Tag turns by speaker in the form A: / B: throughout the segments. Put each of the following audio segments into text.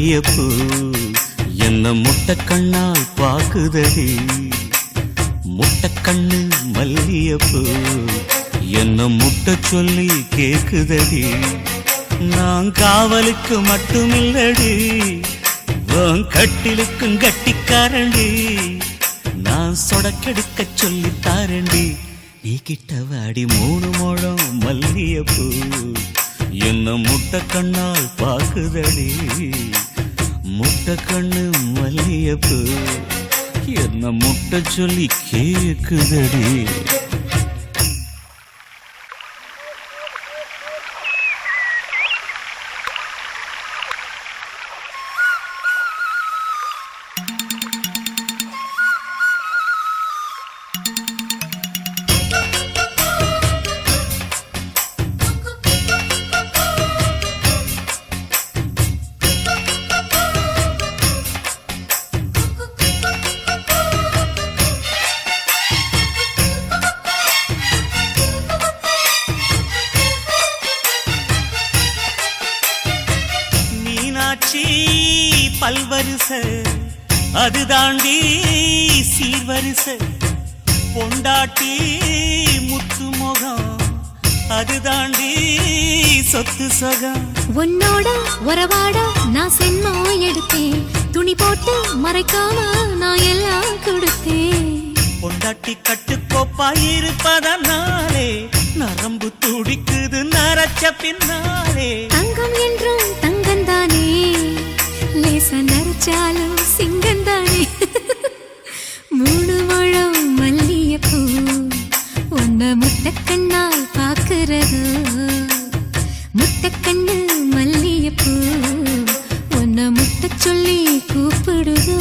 A: மல்லியப்பூ என்ன முட்டை கண்ணால் பாக்குதடி. முட்டை கண்ணு மல்லியப்பூ என்ன முட்டை சொல்லி கேக்குதடி. நான் காவலுக்கு மட்டுமில்லடி, உன் கட்டிலுக்கும் கட்டிக்காரண்டி. நான் சொடக்கெடுக்க சொல்லி தாரண்டி. நீ கிட்ட வாடி 3 முழம் மல்லியப்பூ என்ன முட்டை கண்ணால் பாக்குதடி. முட்டை கண்ணு மல்லியப்பூ என்ன முட்டை சொல்லி கேக்குதடி. பல்வரிச அது தாண்டி சீர்வரிச. பொண்டாட்டி முத்து முகம் அது தாண்டி சொத்து சொகம்.
B: உன்னோட உறவாட நான் சென்மோ எடுத்தேன். துணி போட்டு மறைக்காம நான் எல்லாம் கொடுத்தேன்.
A: பொண்டாட்டி கட்டுக்கோப்பா இருப்பதனாலே நரம்பு துடிக்குது நரச்ச பின்னாலே.
B: தங்கம் என்றும் தங்கந்தானே, லேசா நரைச்சாலும் சிங்கந்தானே. 3 முழம் மல்லியப்பூ உன்ன முட்டை கண்ணால் பாக்குறது. முட்டை கண்ணு மல்லியப்பூ உன்ன முட்டை சொல்லி கூப்பிடுதோ.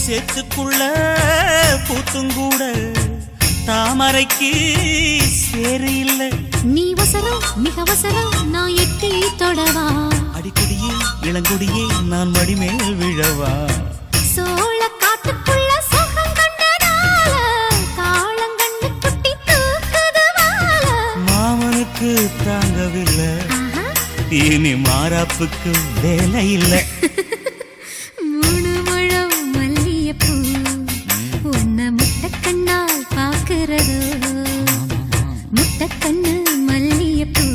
A: சேத்துக்குள்ள பூத்துங்கூட தாமரைக்கு சேரு இல்ல.
B: நீ வசரம் மிக வசரம் நான் எட்டி தொடவா.
A: அடிக்கடியே இளங்குடியே நான் மடிமேல் விழவா.
B: சோழ காட்டுக்குள்ள சுகம் கண்டதால காளங்கண்ணு குட்டி தூக்குதுவால.
A: மாமனுக்கு தாங்கவில்லை, இனி மாறாப்புக்கு வேலை இல்லை.
B: முட்டை கண்ணு மல்லியப்பூ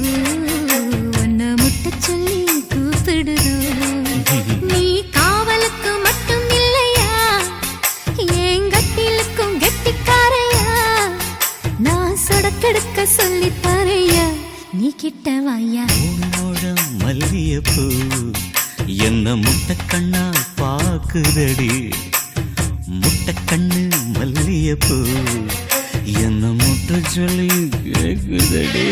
B: உன்ன முட்டை சொல்லி கூப்பிடுதோ. நீ காவலுக்கு மட்டும் இல்லையா, என் கட்டிலுக்கும் கெட்டிக்காரையா. நான் சொடக்கெடுக்க சொல்லி தரையா, நீ கிட்ட வாயா.
A: 3 முழம் மல்லியப்பூ என்ன முட்டை கண்ணால் பாக்குதடி. முட்டை கண்ணு மல்லியப்பூ என்ன முட்டை சொல்லி கேக்குதடி.